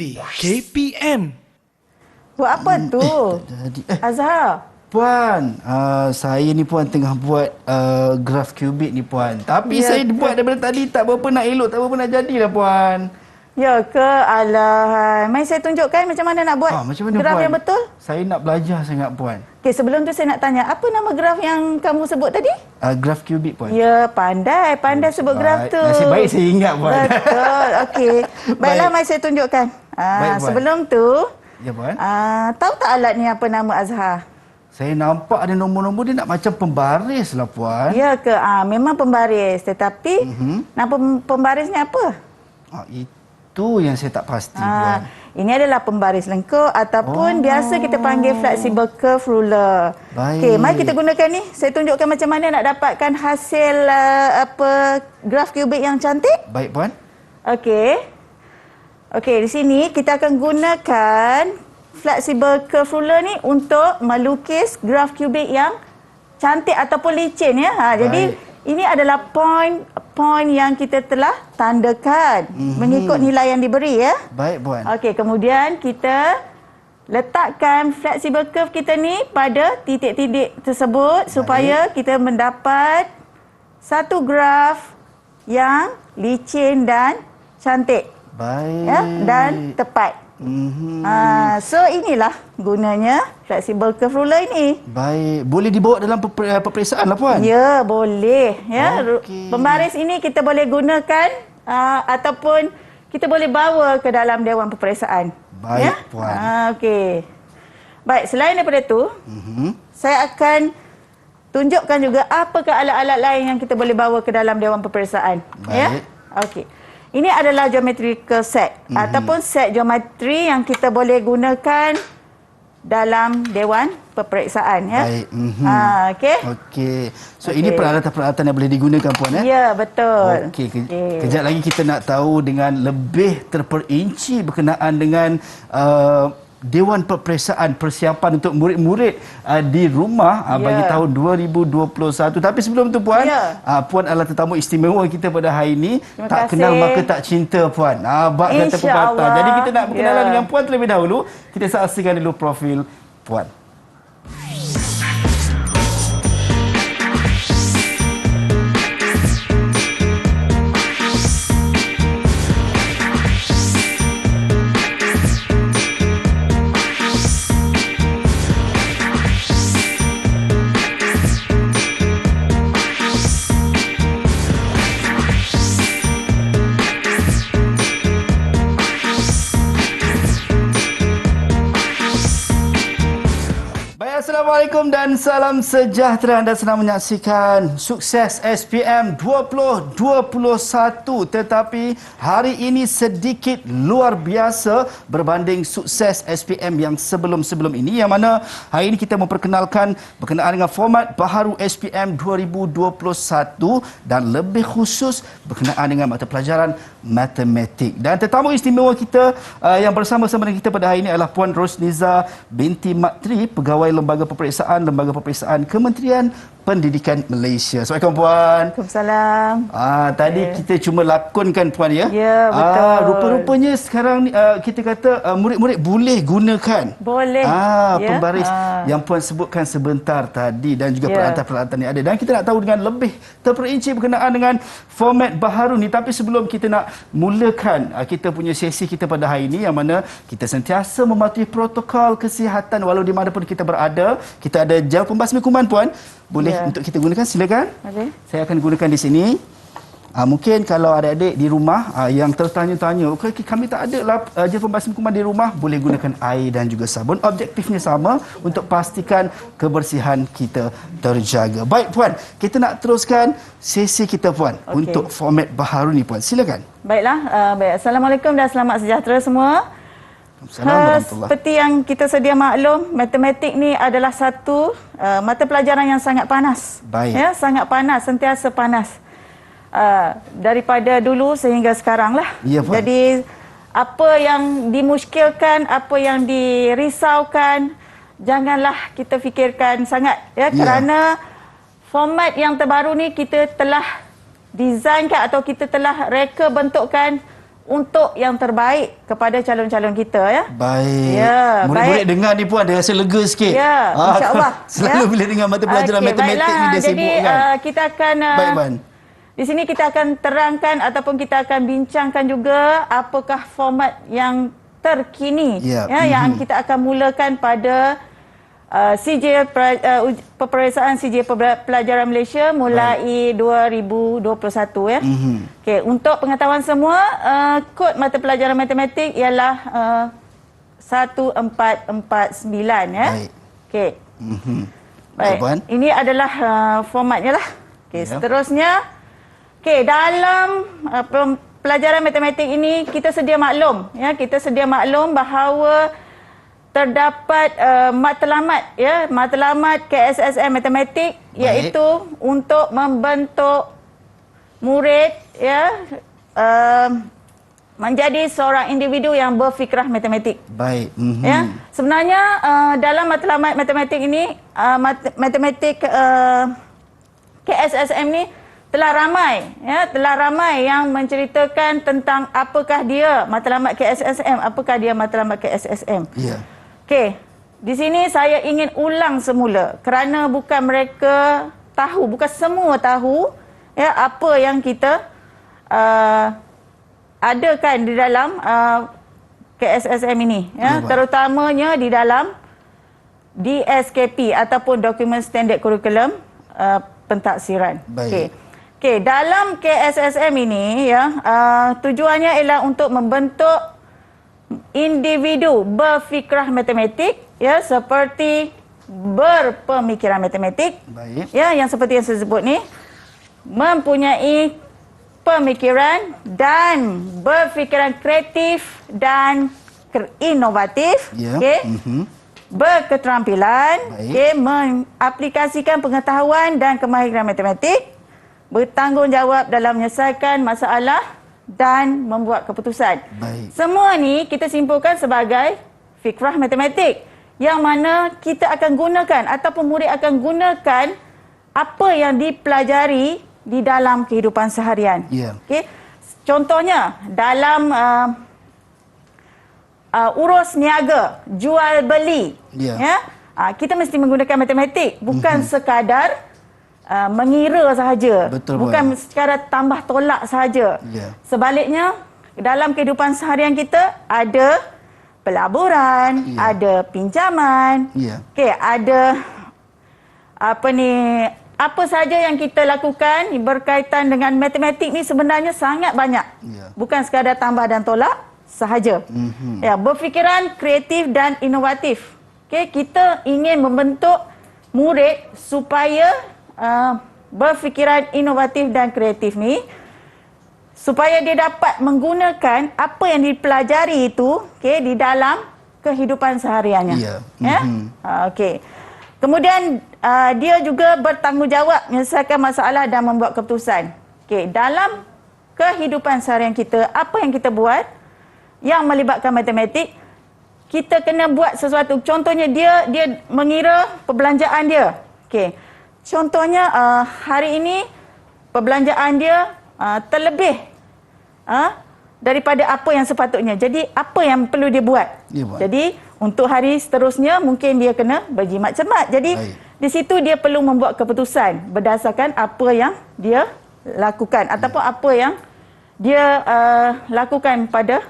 TV KPM. Buat apa tu? Azhar. Puan, saya ni Puan tengah buat graf kubik ni Puan. Tapi saya buat daripada tadi tak berapa nak elok, tak berapa nak jadilah Puan. Ya ke? Alah. Mari saya tunjukkan macam mana nak buat Macam mana, graf Puan? yang betul. Saya nak belajar sangat Puan. Okey, sebelum tu saya nak tanya, apa nama graf yang kamu sebut tadi? Graf kubik Puan. Ya, pandai sebut graf tu. Nasib baik saya ingat Puan. Betul. Okey. Baiklah, mari saya tunjukkan. Baik, Puan. Sebelum tu, Ya Puan. tahu tak alat ni apa nama Azhar? Saya nampak ada nombor-nombor dia nak macam pembaris lah Puan. Ya ke? Memang pembaris. Tetapi, nama pembarisnya apa? Itu yang saya tak pasti Puan. Ini adalah pembaris lengkuk ataupun biasa kita panggil flexible curve ruler. Baik. Okey, mari kita gunakan ni. Saya tunjukkan macam mana nak dapatkan hasil graf kubik yang cantik. Baik Puan. Okey. Okey, di sini kita akan gunakan flexible curve ruler ni untuk melukis graf kubik yang cantik ataupun licin ya. Jadi ini adalah point yang kita telah tandakan mengikut nilai yang diberi ya. Baik Puan. Okey, kemudian kita letakkan flexible curve kita ni pada titik-titik tersebut supaya kita mendapat satu graf yang licin dan cantik. Baik. Ya, dan tepat. So inilah gunanya flexible curve ruler ini. Baik. Boleh dibawa dalam peperiksaan lah Puan? Ya, boleh. Ya, Okey. pembaris ini kita boleh gunakan ataupun kita boleh bawa ke dalam dewan peperiksaan. Baik, ya? Puan. Okey. Baik, selain daripada itu, saya akan tunjukkan juga apakah alat-alat lain yang kita boleh bawa ke dalam dewan peperiksaan. Baik. Ya? Okey. Ini adalah geometrical set ataupun set geometri yang kita boleh gunakan dalam dewan peperiksaan ya. Baik. Okey. Okey. So ini peralatan-peralatan yang boleh digunakan Puan Ya, betul. Okey. Kejap lagi kita nak tahu dengan lebih terperinci berkenaan dengan Dewan Peperiksaan Persiapan untuk murid-murid di rumah bagi tahun 2021. Tapi sebelum tu Puan, Puan adalah tetamu istimewa kita pada hari ini. Terima tak kasih. kenal maka tak cinta Puan. Bak kata pepatah. Jadi kita nak berkenalan dengan Puan terlebih dahulu. Kita saksikan dulu profil Puan. Assalamualaikum dan salam sejahtera. Anda sedang menyaksikan Sukses SPM 2021. Tetapi hari ini sedikit luar biasa berbanding Sukses SPM yang sebelum-sebelum ini, yang mana hari ini kita memperkenalkan berkenaan dengan format baharu SPM 2021 dan lebih khusus berkenaan dengan mata pelajaran matematik. Dan tetamu istimewa kita yang bersama-sama dengan kita pada hari ini adalah Puan Rosniza binti Mat Tri, Pegawai Lembaga Peperiksaan Kementerian Pendidikan Malaysia. Assalamualaikum Puan. Waalaikumsalam. Tadi kita cuma lakonkan Puan ya. Ya, betul. Rupa-rupanya sekarang ni kita kata murid-murid boleh gunakan. Boleh. Pembaris yang Puan sebutkan sebentar tadi dan juga peralatan-peralatan yang ada. Dan kita nak tahu dengan lebih terperinci berkenaan dengan format baharu ni. Tapi sebelum kita nak mulakan kita punya sesi kita pada hari ini, yang mana kita sentiasa mematuhi protokol kesihatan walau di mana pun kita berada. Kita ada gel pembasmi kuman Puan. Boleh untuk kita gunakan, silakan. Saya akan gunakan di sini. Mungkin kalau adik-adik di rumah yang tertanya-tanya, kami tak ada gel pembasmi kuman di rumah, boleh gunakan air dan juga sabun. Objektifnya sama, untuk pastikan kebersihan kita terjaga. Baik Puan, kita nak teruskan sesi kita Puan untuk format baharu ni Puan. Silakan. Baiklah. Assalamualaikum dan selamat sejahtera semua. Seperti yang kita sedia maklum, matematik ni adalah satu mata pelajaran yang sangat panas. Baik. Ya, sangat panas, sentiasa panas. Daripada dulu sehingga sekarang lah. Ya, Puan. Jadi apa yang dimuskilkan, apa yang dirisaukan, janganlah kita fikirkan sangat ya, kerana format yang terbaru ni kita telah desainkan atau kita telah reka bentukkan untuk yang terbaik kepada calon-calon kita ya. Baik. Ya, Murid-murid dengar ni pun ada rasa lega sikit. Ya, insya-Allah. Selalu bila dengar mata pelajaran matematik ni dia jadi, sibuk kan. Kita akan Baik, Puan. di sini kita akan terangkan ataupun kita akan bincangkan juga apakah format yang terkini yang kita akan mulakan pada peperiksaan CJ Pelajaran Malaysia mulai 2021 ya. Okey, untuk pengetahuan semua, kod mata pelajaran matematik ialah 1449 ya. Baik. Okey. Baik, Puan. Ini adalah formatnya lah. Okey, seterusnya dalam pelajaran matematik ini kita sedia maklum bahawa terdapat matlamat matlamat KSSM matematik. Baik. Iaitu untuk membentuk murid menjadi seorang individu yang berfikrah matematik. Baik. Ya, sebenarnya dalam matlamat matematik ini matematik KSSM ni telah ramai yang menceritakan tentang apakah dia matlamat KSSM, apakah dia matlamat KSSM. Ya. Okey, di sini saya ingin ulang semula kerana bukan mereka tahu, bukan semua tahu apa yang kita adakan di dalam KSSM ini terutamanya di dalam DSKP ataupun Dokumen Standard Curriculum Pentaksiran. Baik. Okey, dalam KSSM ini tujuannya ialah untuk membentuk individu berfikrah matematik seperti berpemikiran matematik. Baik. Yang seperti yang saya sebut ni, mempunyai pemikiran dan berfikiran kreatif dan inovatif. Okey. Berketerampilan, mengaplikasikan pengetahuan dan kemahiran matematik, bertanggungjawab dalam menyelesaikan masalah dan membuat keputusan. Baik. Semua ni kita simpulkan sebagai fikrah matematik yang mana kita akan gunakan ataupun murid akan gunakan apa yang dipelajari di dalam kehidupan seharian. Yeah. Okey. Contohnya dalam urus niaga, jual beli. Kita mesti menggunakan matematik, bukan sekadar mengira sahaja. Betul, bukan sekadar tambah tolak sahaja. Sebaliknya, dalam kehidupan seharian kita ada pelaburan, ada pinjaman. Okey, ada apa saja yang kita lakukan berkaitan dengan matematik ni sebenarnya sangat banyak. Bukan sekadar tambah dan tolak sahaja. Berfikiran kreatif dan inovatif. Okey, kita ingin membentuk murid supaya berfikiran inovatif dan kreatif ni supaya dia dapat menggunakan apa yang dipelajari itu di dalam kehidupan sehariannya. Okey. Kemudian dia juga bertanggungjawab menyelesaikan masalah dan membuat keputusan. Okey, dalam kehidupan seharian kita, apa yang kita buat yang melibatkan matematik, kita kena buat sesuatu. Contohnya dia mengira perbelanjaan dia. Okey. Contohnya hari ini perbelanjaan dia terlebih daripada apa yang sepatutnya. Jadi apa yang perlu dia buat? Jadi untuk hari seterusnya mungkin dia kena berjimat cermat. Jadi di situ dia perlu membuat keputusan berdasarkan apa yang dia lakukan ataupun apa yang dia lakukan pada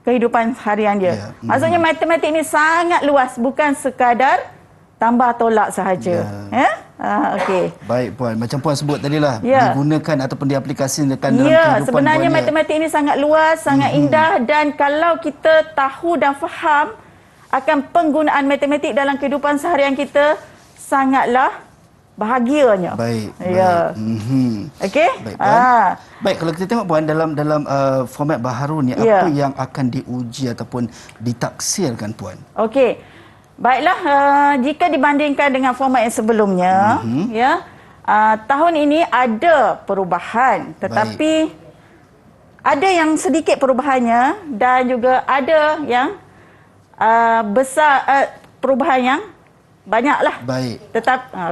kehidupan harian dia. Maksudnya matematik ini sangat luas, bukan sekadar tambah tolak sahaja. Okey. Baik, Puan. Macam Puan sebut tadilah, digunakan ataupun diaplikasikan dalam kehidupan sebenarnya matematik ini sangat luas, sangat indah, dan kalau kita tahu dan faham akan penggunaan matematik dalam kehidupan seharian kita, sangatlah bahagianya. Baik. Okey? Baik, Puan. Baik, kalau kita tengok, Puan, dalam format baharu ni, apa yang akan diuji ataupun ditaksirkan, Puan? Okey. Baiklah, jika dibandingkan dengan format yang sebelumnya, tahun ini ada perubahan, tetapi ada yang sedikit perubahannya dan juga ada yang besar, perubahan yang banyaklah. Baik.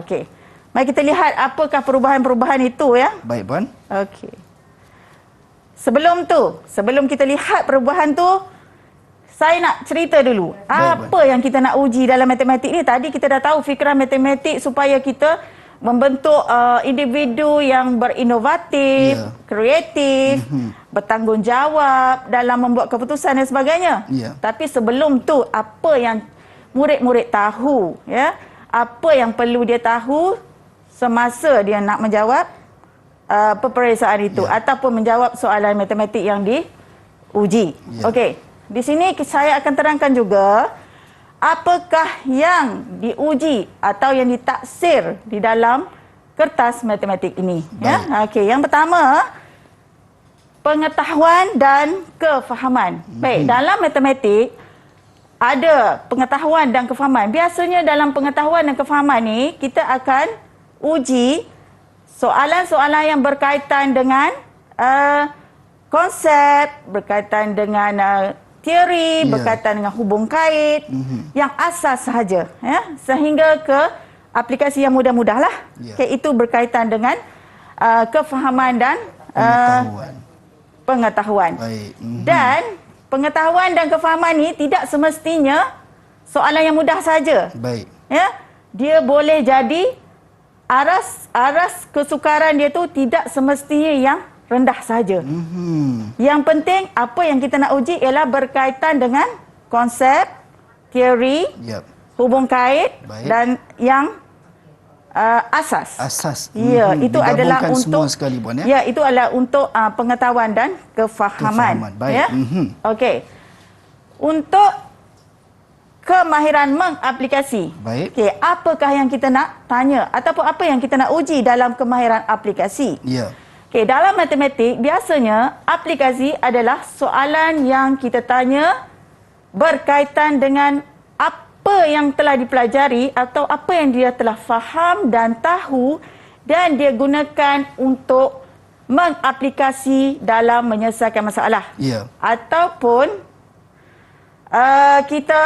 Okey. Mari kita lihat apakah perubahan-perubahan itu ya. Baik, Puan. Okey. sebelum kita lihat perubahan tu, saya nak cerita dulu. Baik. Apa yang kita nak uji dalam matematik ni? Tadi kita dah tahu fikrah matematik supaya kita membentuk individu yang berinovatif, kreatif, bertanggungjawab dalam membuat keputusan dan sebagainya. Tapi sebelum tu, apa yang murid-murid tahu, ya? Apa yang perlu dia tahu semasa dia nak menjawab peperiksaan itu ataupun menjawab soalan matematik yang diuji. Okey, di sini saya akan terangkan juga apakah yang diuji atau yang ditaksir di dalam kertas matematik ini. Ya? Okey, yang pertama, pengetahuan dan kefahaman. Baik, dalam matematik ada pengetahuan dan kefahaman. Biasanya dalam pengetahuan dan kefahaman ni kita akan uji soalan-soalan yang berkaitan dengan konsep, berkaitan dengan teori, berkaitan dengan hubung kait, yang asas sahaja, ya, sehingga ke aplikasi yang mudah-mudah lah. Okay, itu berkaitan dengan kefahaman dan pengetahuan. Dan pengetahuan dan kefahaman ni tidak semestinya soalan yang mudah saja. Ya, dia boleh jadi aras kesukaran dia tu tidak semestinya yang rendah saja. Yang penting apa yang kita nak uji ialah berkaitan dengan konsep, teori, hubung kait dan yang asas. Ya, itu adalah untuk sekali, Puan, ya. Ya, itu adalah untuk pengetahuan dan kefahaman. Baik. Ya. Okey. Untuk kemahiran mengaplikasi. Okey, apakah yang kita nak tanya ataupun apa yang kita nak uji dalam kemahiran aplikasi? Okey, dalam matematik biasanya aplikasi adalah soalan yang kita tanya berkaitan dengan apa yang telah dipelajari atau apa yang dia telah faham dan tahu dan dia gunakan untuk mengaplikasi dalam menyelesaikan masalah. Ataupun kita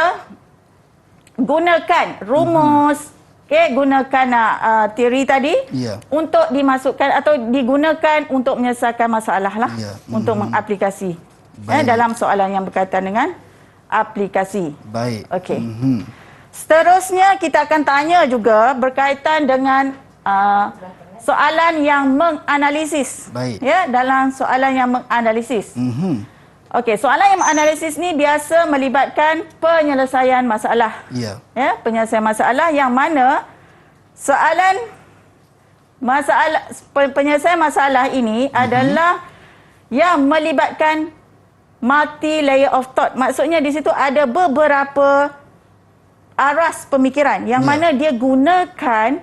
gunakan rumus, gunakan teori tadi untuk dimasukkan atau digunakan untuk menyelesaikan masalah lah, untuk mengaplikasi dalam soalan yang berkaitan dengan aplikasi. Okey. Seterusnya kita akan tanya juga berkaitan dengan soalan yang menganalisis. Ya, dalam soalan yang menganalisis. Okey, soalan yang menganalisis ni biasa melibatkan penyelesaian masalah. Ya, penyelesaian masalah yang mana penyelesaian masalah ini adalah yang melibatkan multi layer of thought. Maksudnya di situ ada beberapa aras pemikiran yang mana dia gunakan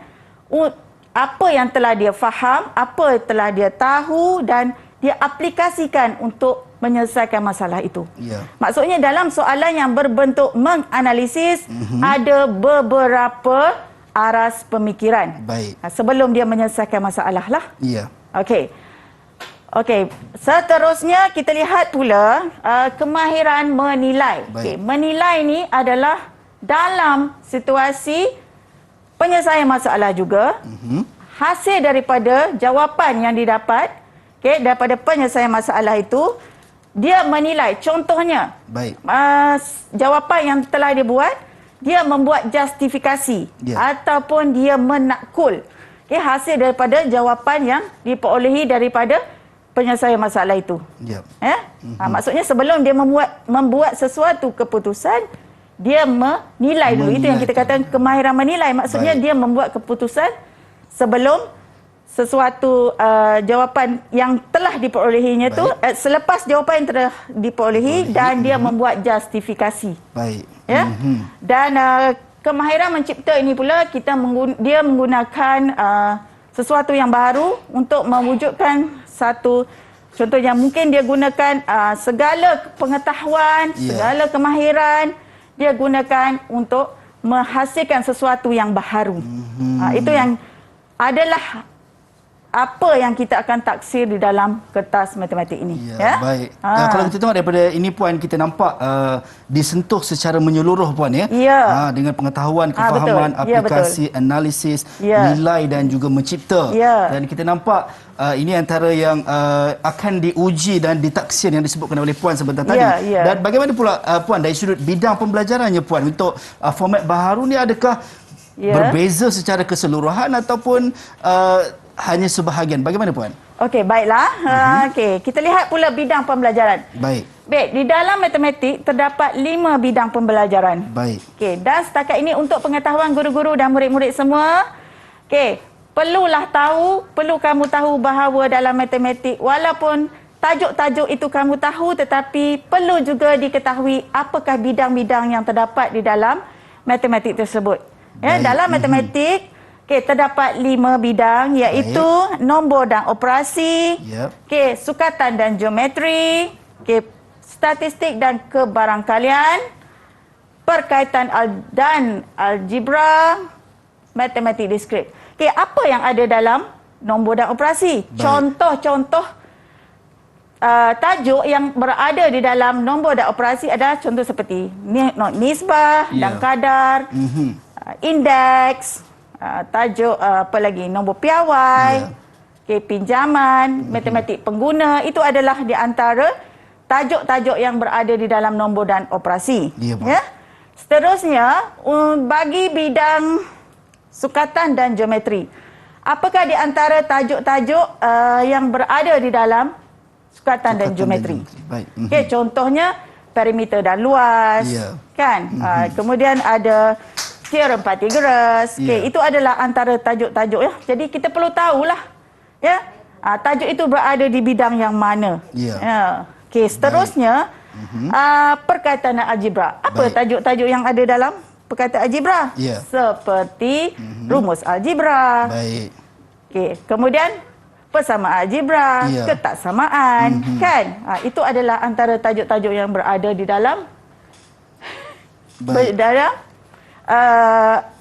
apa yang telah dia faham, apa yang telah dia tahu dan dia aplikasikan untuk menyelesaikan masalah itu. Maksudnya dalam soalan yang berbentuk menganalisis ada beberapa aras pemikiran. Sebelum dia menyelesaikan masalah lah. Okey. Okey, seterusnya kita lihat pula kemahiran menilai. Menilai ni adalah dalam situasi penyelesaian masalah juga, hasil daripada jawapan yang didapat daripada penyelesaian masalah itu, dia menilai. Contohnya, jawapan yang telah dibuat, dia membuat justifikasi ataupun dia menakul hasil daripada jawapan yang diperolehi daripada penyelesaian masalah itu. Maksudnya sebelum dia membuat sesuatu keputusan, dia menilai dulu. Itu yang kita katakan kemahiran menilai. Maksudnya dia membuat keputusan sebelum sesuatu jawapan yang telah diperolehinya tu, selepas jawapan yang telah diperolehi dan dia membuat justifikasi. Ya. Dan kemahiran mencipta ini pula dia menggunakan sesuatu yang baru untuk mewujudkan satu, contohnya mungkin dia gunakan segala pengetahuan, segala kemahiran dia gunakan untuk menghasilkan sesuatu yang baru. Itu yang adalah apa yang kita akan taksir di dalam kertas matematik ini. Ya, baik. Kalau kita tengok daripada ini Puan, kita nampak disentuh secara menyeluruh Puan ya. Ya. Dengan pengetahuan, kefahaman, aplikasi, analisis, nilai dan juga mencipta. Dan kita nampak ini antara yang akan diuji dan ditaksir yang disebutkan oleh Puan sebentar tadi. Dan bagaimana pula Puan dari sudut bidang pembelajarannya Puan untuk format baharu ni, adakah berbeza secara keseluruhan ataupun hanya sebahagian? Bagaimana Puan? Okey, baiklah. Okey, kita lihat pula bidang pembelajaran. Baik. Baik, di dalam matematik terdapat 5 bidang pembelajaran. Baik. Okey, dan setakat ini untuk pengetahuan guru-guru dan murid-murid semua, okey, perlu kamu tahu bahawa dalam matematik walaupun tajuk-tajuk itu kamu tahu, tetapi perlu juga diketahui apakah bidang-bidang yang terdapat di dalam matematik tersebut. Ya, dalam matematik terdapat 5 bidang, iaitu nombor dan operasi, sukatan dan geometri, statistik dan kebarangkalian, perkaitan dan algebra, matematik diskrit. Apa yang ada dalam nombor dan operasi? Contoh-contoh tajuk yang berada di dalam nombor dan operasi adalah contoh seperti nisbah dan kadar, indeks, tajuk apa lagi, nombor piawai, pinjaman, matematik pengguna. Itu adalah di antara tajuk-tajuk yang berada di dalam nombor dan operasi. Seterusnya, bagi bidang sukatan dan geometri, apakah di antara tajuk-tajuk yang berada di dalam sukatan dan geometri? Baik. Contohnya perimeter dan luas, kan? Kemudian ada teorem Pythagoras. Itu adalah antara tajuk-tajuk ya. Jadi kita perlu tahulah tajuk itu berada di bidang yang mana. Seterusnya perkaitan dan algebra. Apa tajuk-tajuk yang ada dalam perkaitan algebra? Seperti rumus algebra. Baik. Kemudian persamaan algebra, ketaksamaan, kan? Itu adalah antara tajuk-tajuk yang berada di dalam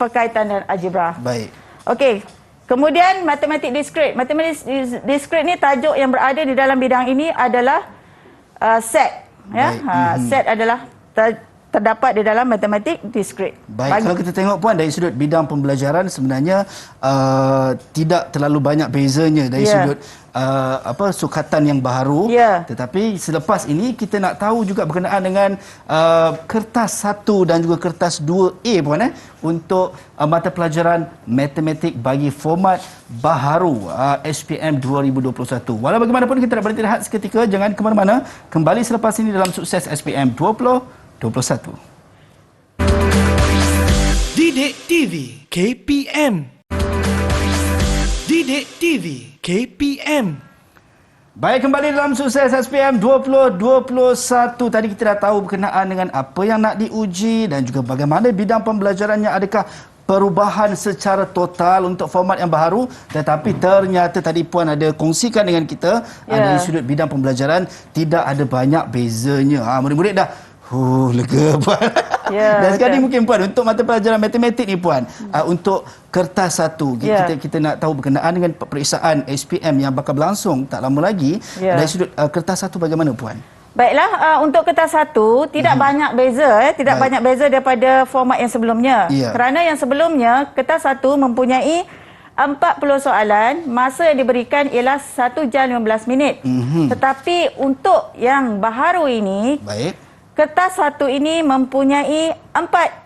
perkaitan dan algebra. Baik. Okey. Kemudian matematik diskrit. Matematik diskrit ni tajuk yang berada di dalam bidang ini adalah set. Set adalah terdapat di dalam matematik diskrit. Baik, kalau kita tengok Puan dari sudut bidang pembelajaran, sebenarnya tidak terlalu banyak bezanya dari sudut sukatan yang baharu. Tetapi selepas ini kita nak tahu juga berkenaan dengan kertas 1 dan juga kertas 2A Puan untuk mata pelajaran matematik bagi format baharu SPM 2021. Walau bagaimanapun kita nak berhenti rehat seketika, jangan ke mana-mana. Kembali selepas ini dalam Sukses SPM 2021. Didik TV KPM. Didik TV KPM. Baik, kembali dalam Sukses SPM 2021. Tadi kita dah tahu berkenaan dengan apa yang nak diuji dan juga bagaimana bidang pembelajarannya, adakah perubahan secara total untuk format yang baharu. Tetapi ternyata tadi Puan ada kongsikan dengan kita dari sudut bidang pembelajaran tidak ada banyak bezanya. Murid-murid dah lega Puan. Dan sekali mungkin Puan untuk mata pelajaran matematik ni Puan, untuk kertas 1 kita nak tahu berkenaan dengan peperiksaan SPM yang bakal berlangsung tak lama lagi. Dari sudut kertas 1 bagaimana Puan? Baiklah, untuk kertas 1 tidak banyak beza tidak banyak beza daripada format yang sebelumnya. Kerana yang sebelumnya kertas 1 mempunyai 40 soalan, masa yang diberikan ialah 1 jam 15 minit. Tetapi untuk yang baharu ini, kertas 1 ini mempunyai 4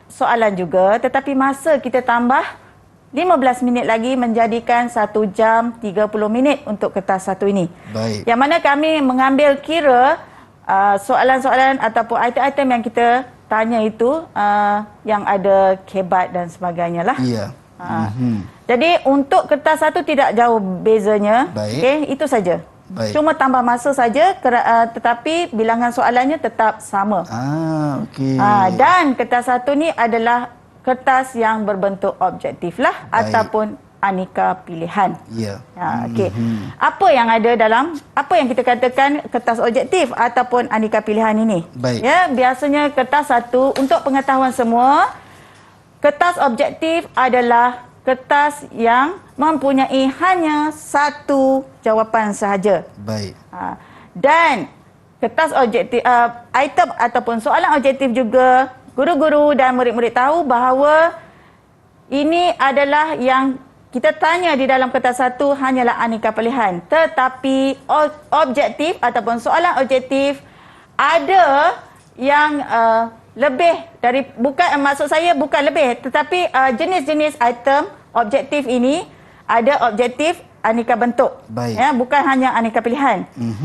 soalan juga, tetapi masa kita tambah 15 minit lagi menjadikan 1 jam 30 minit untuk kertas 1 ini. Yang mana kami mengambil kira soalan-soalan ataupun item-item yang kita tanya itu yang ada kebat dan sebagainya lah. Jadi untuk kertas 1 tidak jauh bezanya. Itu saja. Cuma tambah masa saja, tetapi bilangan soalannya tetap sama. Dan kertas 1 ni adalah kertas yang berbentuk objektif lah, ataupun aneka pilihan. Apa yang ada dalam, apa yang kita katakan kertas objektif ataupun aneka pilihan ini? Biasanya kertas 1, untuk pengetahuan semua, kertas objektif adalah kertas yang mempunyai hanya satu jawapan sahaja. Baik. Dan kertas objektif, item ataupun soalan objektif juga, guru-guru dan murid-murid tahu bahawa ini adalah yang kita tanya di dalam kertas satu hanyalah aneka pilihan. Tetapi objektif ataupun soalan objektif ada yang lebih dari, bukan, maksud saya bukan lebih, tetapi jenis-jenis item objektif ini ada objektif aneka bentuk. Baik. Ya, bukan hanya aneka pilihan.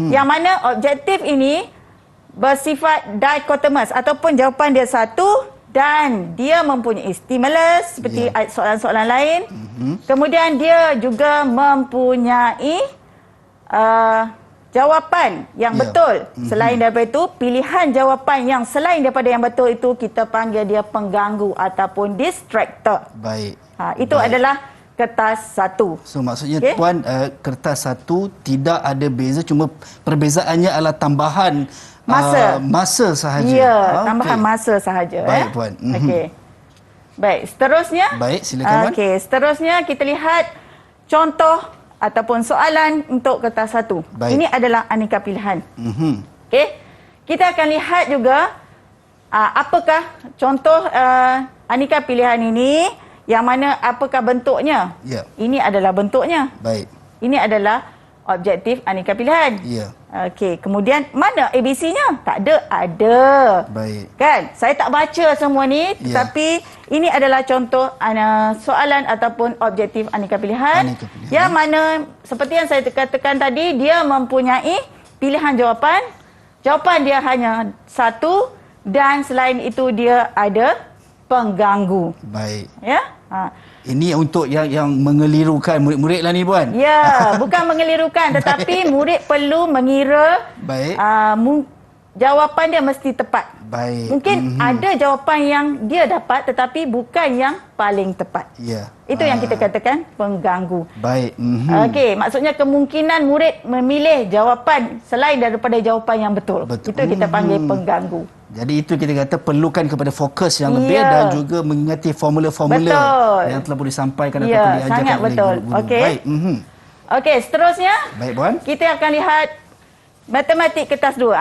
Yang mana objektif ini bersifat dichotomous ataupun jawapan dia satu dan dia mempunyai stimulus seperti soalan-soalan lain. Kemudian dia juga mempunyai jawapan yang betul. Selain daripada itu, pilihan jawapan yang selain daripada yang betul itu kita panggil dia pengganggu ataupun distractor. Baik. Itu adalah kertas satu. So maksudnya Puan, kertas satu tidak ada beza, cuma perbezaannya adalah tambahan masa sahaja. Ya, tambahan masa sahaja. Baik, Puan. Okey. Baik, seterusnya. Baik, silakan Puan. Okey, seterusnya kita lihat contoh ataupun soalan untuk kertas satu. Baik. Ini adalah aneka pilihan. Okey. Kita akan lihat juga apakah contoh aneka pilihan ini, yang mana apakah bentuknya. Ya. Ini adalah bentuknya. Baik. Ini adalah objektif aneka pilihan. Ya. Okey, kemudian mana ABC-nya? Tak ada. Ada. Baik. Kan? Saya tak baca semua ni, tetapi ini adalah contoh soalan ataupun objektif aneka pilihan. Aneka pilihan. Yang mana seperti yang saya katakan tadi, dia mempunyai pilihan jawapan. Jawapan dia hanya satu dan selain itu dia ada pengganggu. Baik. Ya? Ini untuk yang mengelirukan murid-murid lah ni, Puan. Ya, bukan mengelirukan tetapi murid perlu mengira Baik. Jawapan dia mesti tepat. Baik. Mungkin ada jawapan yang dia dapat tetapi bukan yang paling tepat. Ya. Itu yang kita katakan pengganggu. Baik. Okey, maksudnya kemungkinan murid memilih jawapan selain daripada jawapan yang betul. Betul. Itu kita panggil pengganggu. Jadi itu kita kata perlukan kepada fokus yang lebih dan juga mengingati formula-formula yang telah boleh disampaikan ataupun diajarkan sangat oleh betul. guru-guru. Okey. Baik. Okey, seterusnya Baik, Puan. kita akan lihat matematik kertas 2.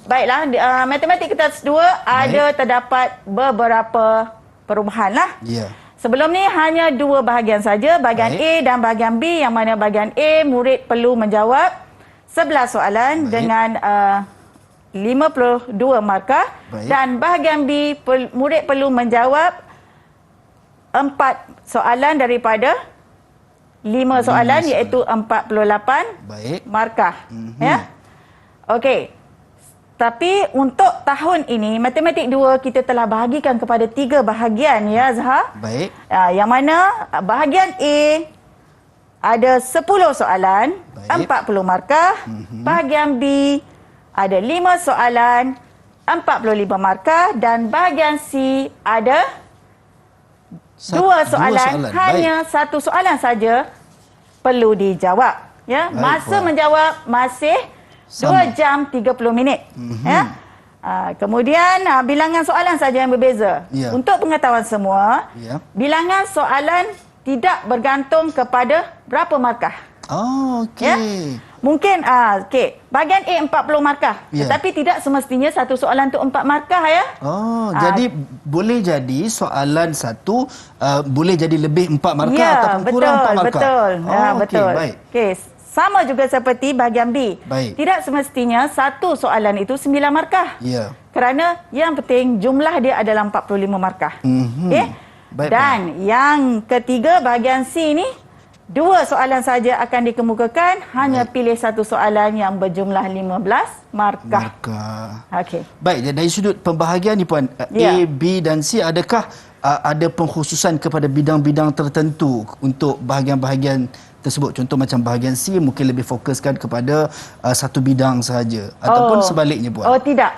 Baiklah, matematik kertas 2 ada terdapat beberapa perubahan lah. Ya. Sebelum ni hanya dua bahagian saja, bahagian A dan bahagian B, yang mana bahagian A murid perlu menjawab 11 soalan dengan 52 markah. Dan bahagian B murid perlu menjawab 4 soalan daripada 5 soalan iaitu 48 markah. Ya. Okey. Tapi untuk tahun ini matematik 2 kita telah bahagikan kepada 3 bahagian ya Zahar. Baik. Yang mana bahagian A ada 10 soalan, 40 markah. Bahagian B ada 5 soalan, 45 markah dan bahagian C ada 2 soalan, hanya 1 soalan saja perlu dijawab. Ya, masa menjawab masih 2 jam 30 minit. Ya. Kemudian bilangan soalan saja yang berbeza. Untuk pengetahuan semua, bilangan soalan tidak bergantung kepada berapa markah. Oh, okey. Ya? Mungkin bahagian A 40 markah, tetapi tidak semestinya satu soalan tu 4 markah ya. Oh, jadi boleh jadi soalan satu boleh jadi lebih 4 markah ataupun kurang 4 markah. Betul. Betul. Baik. Okey, sama juga seperti bahagian B. Baik. Tidak semestinya satu soalan itu 9 markah. Ya. Kerana yang penting jumlah dia adalah 45 markah. Okey. Dan yang ketiga bahagian C ni 2 soalan saja akan dikemukakan, hanya pilih satu soalan yang berjumlah 15 markah. Okey. Baik, dari sudut pembahagian ni Puan, A, B dan C, adakah ada pengkhususan kepada bidang-bidang tertentu untuk bahagian-bahagian tersebut? Contoh macam bahagian C mungkin lebih fokuskan kepada satu bidang sahaja ataupun sebaliknya Puan? Oh, tidak.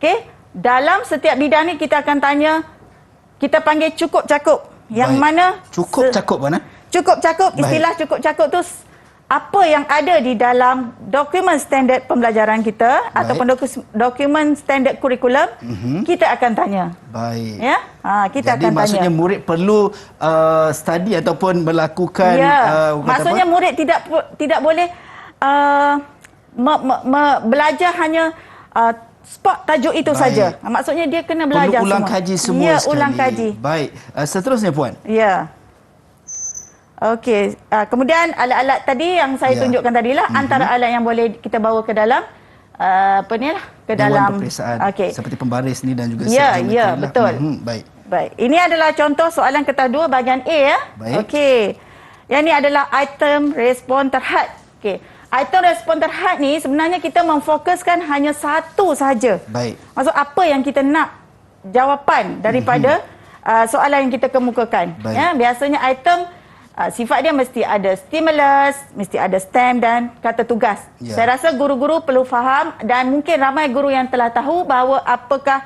Okey, dalam setiap bidang ni kita akan tanya, kita panggil cukup cakup. Yang mana cukup cakup Puan? Cukup cakup, istilah cukup cakup tu apa yang ada di dalam dokumen standard pembelajaran kita ataupun dokumen standard kurikulum, kita akan tanya. Baik. Ya, kita jadi akan tanya. maksudnya murid perlu study ataupun melakukan maksudnya murid tidak boleh belajar hanya spot tajuk itu saja. Maksudnya dia kena belajar perlu ulang semua. kaji semua ya, sekali. ulang kaji. Baik. Seterusnya puan. Ya. Okey, kemudian alat-alat tadi yang saya tunjukkan tadi lah, antara alat yang boleh kita bawa ke dalam ke Dewan dalam peperiksaan, okey. seperti pembaris ni dan juga Ya, geometri ya, lah. betul. Baik. Baik, ini adalah contoh soalan kertas 2 bahagian A ya. Baik. Okey. Yang ni adalah item respon terhad. Okey. Item respon terhad ni sebenarnya kita memfokuskan hanya satu sahaja. Baik. Maksud apa yang kita nak jawapan daripada soalan yang kita kemukakan. Baik. Ya, biasanya item sifat dia mesti ada stimulus, mesti ada stem dan kata tugas. Ya. Saya rasa guru-guru perlu faham dan mungkin ramai guru yang telah tahu bahawa apakah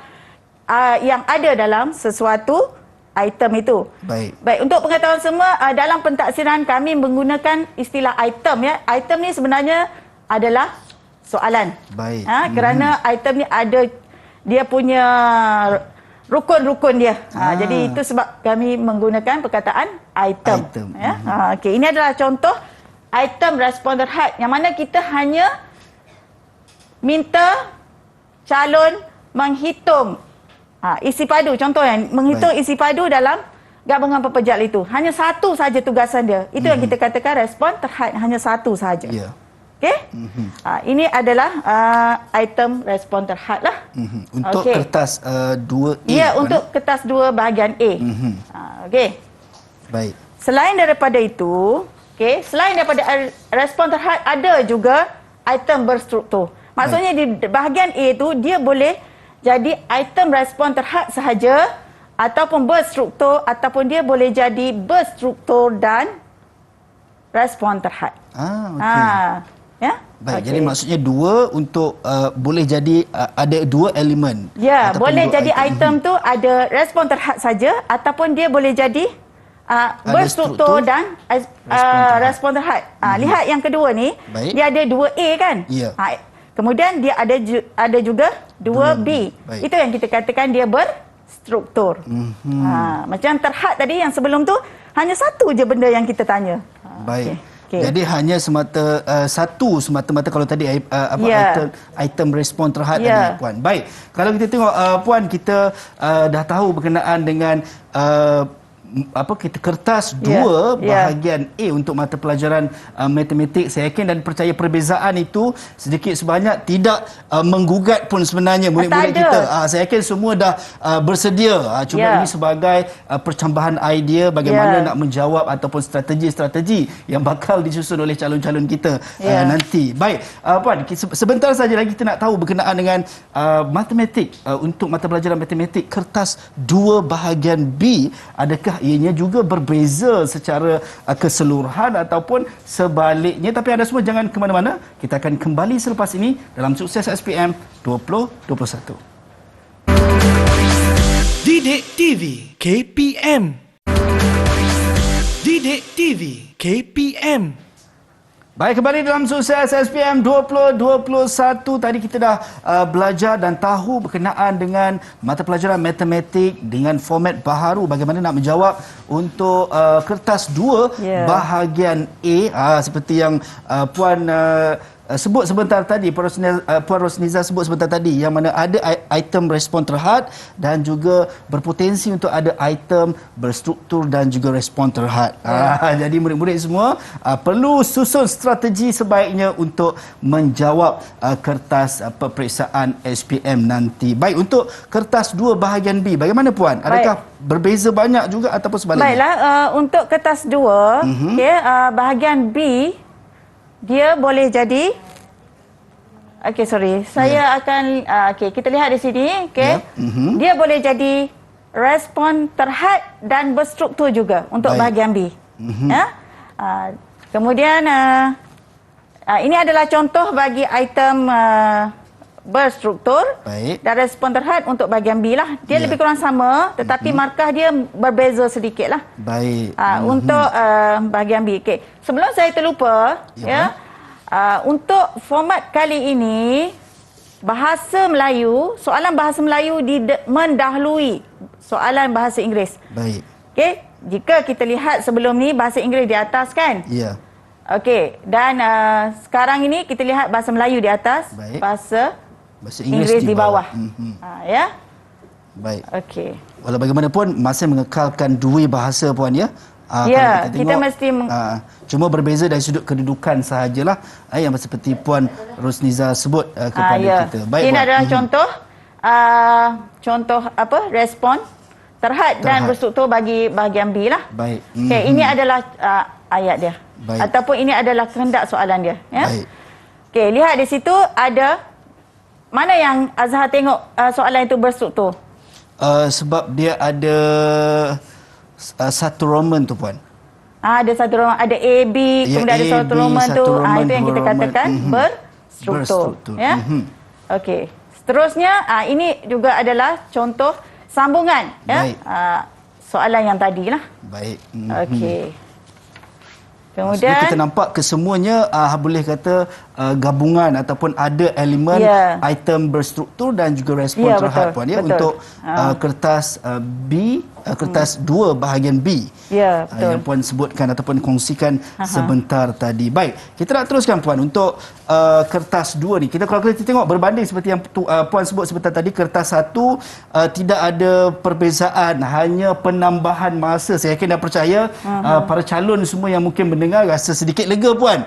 yang ada dalam sesuatu item itu. Baik. Baik, untuk pengetahuan semua, dalam pentaksiran kami menggunakan istilah item ya. Item ni sebenarnya adalah soalan. Baik. Kerana item ni ada dia punya rukun-rukun dia. Jadi itu sebab kami menggunakan perkataan item. Ya. Okey, ini adalah contoh item respon terhad yang mana kita hanya minta calon menghitung isi padu. Contohnya menghitung isi padu dalam gabungan pepejal itu. Hanya satu saja tugasan dia. Itu yang kita katakan respon terhad, hanya satu saja. Ya. Okey? Ini adalah item respon terhad lah. Untuk kertas 2A. Ya, untuk kertas 2 bahagian A. Okey. Baik. Selain daripada itu, selain daripada respon terhad, ada juga item berstruktur. Maksudnya di bahagian A itu dia boleh jadi item respon terhad sahaja ataupun berstruktur, ataupun dia boleh jadi berstruktur dan respon terhad. Ya? Baik, jadi maksudnya 2 untuk boleh jadi ada 2 elemen. Ya, boleh jadi item tu ada respon terhad saja ataupun dia boleh jadi berstruktur dan respon terhad. Lihat yang kedua ni, dia ada 2A kan? Ya. Kemudian dia ada juga 2B. Itu yang kita katakan dia berstruktur. Macam terhad tadi yang sebelum tu hanya satu je benda yang kita tanya. Baik. Jadi hanya satu semata-mata kalau tadi item respon terhad tadi puan. Baik. Kalau kita tengok puan, kita dah tahu berkenaan dengan kita kertas 2 bahagian A untuk mata pelajaran matematik. Saya yakin dan percaya perbezaan itu sedikit sebanyak tidak menggugat pun sebenarnya murid-murid kita. Saya yakin semua dah bersedia. Cuma ini sebagai percambahan idea bagaimana nak menjawab ataupun strategi-strategi yang bakal disusun oleh calon-calon kita nanti. Baik, puan, sebentar saja lagi kita nak tahu berkenaan dengan matematik untuk mata pelajaran matematik kertas 2 bahagian B. Adakah ianya juga berbeza secara keseluruhan ataupun sebaliknya? Tapi anda semua jangan ke mana-mana. Kita akan kembali selepas ini dalam Sukses SPM 2021. Didik TV KPM. Didik TV KPM. Baik, kembali dalam Sukses SPM 2021. Tadi kita dah belajar dan tahu berkenaan dengan mata pelajaran matematik dengan format baharu, bagaimana nak menjawab untuk kertas 2 bahagian A, seperti yang puan sebut sebentar tadi, Puan Rosniza sebut sebentar tadi, yang mana ada item respon terhad dan juga berpotensi untuk ada item berstruktur dan juga respon terhad. Jadi murid-murid semua perlu susun strategi sebaiknya untuk menjawab kertas peperiksaan SPM nanti. Baik, untuk kertas 2 bahagian B, bagaimana puan? Adakah berbeza banyak juga ataupun sebaliknya? Baiklah, untuk kertas 2 bahagian B, dia boleh jadi saya akan kita lihat di sini, dia boleh jadi respon terhad dan berstruktur juga untuk bahagian B. Kemudian ini adalah contoh bagi item berstruktur. Baik. Dan respon terhad untuk bahagian B lah. Dia lebih kurang sama, tetapi markah dia berbeza sedikit lah. Baik. Untuk bahagian B. Okay. Sebelum saya terlupa, untuk format kali ini, bahasa Melayu, soalan bahasa Melayu mendahului soalan bahasa Inggeris. Baik. Okey, jika kita lihat sebelum ni bahasa Inggeris di atas kan? Ya. Okey, dan sekarang ini kita lihat bahasa Melayu di atas, Baik. bahasa Inggeris di bawah. Ya. Baik. Okey. Walau bagaimanapun masih mengekalkan dua bahasa puan ya. Ya, kalau kita mesti cuma berbeza dari sudut kedudukan sahajalah yang seperti puan Rosniza sebut kepada kita. Baik. Ini adalah contoh respon terhad dan berstruktur bagi bahagian B lah. Baik. Okey, ini adalah ayat dia. Baik. Ataupun ini adalah kehendak soalan dia, ya. Baik. Okey, lihat di situ ada mana yang Azhar tengok soalan itu berstruktur. Sebab dia ada satu Roman tu puan. Ada satu Roman, ada A, B, kemudian ada satu Roman tu. Itu yang kita katakan berstruktur. Ya. Okey. Seterusnya, ini juga adalah contoh sambungan. Ya. Soalan yang tadi lah. Baik. Okey. Kemudian Kemudian kita nampak kesemuanya boleh kata gabungan ataupun ada elemen item berstruktur dan juga respon terhad puan ya untuk kertas B, kertas 2 bahagian B. Ya, betul. Yang puan sebutkan ataupun kongsikan sebentar tadi. Baik, kita nak teruskan puan untuk kertas 2 ni. Kita kalau kita tengok berbanding seperti yang puan sebut sebentar tadi, kertas 1 tidak ada perbezaan, hanya penambahan masa. Saya yakin dan percaya para calon semua yang mungkin mendengar rasa sedikit lega puan.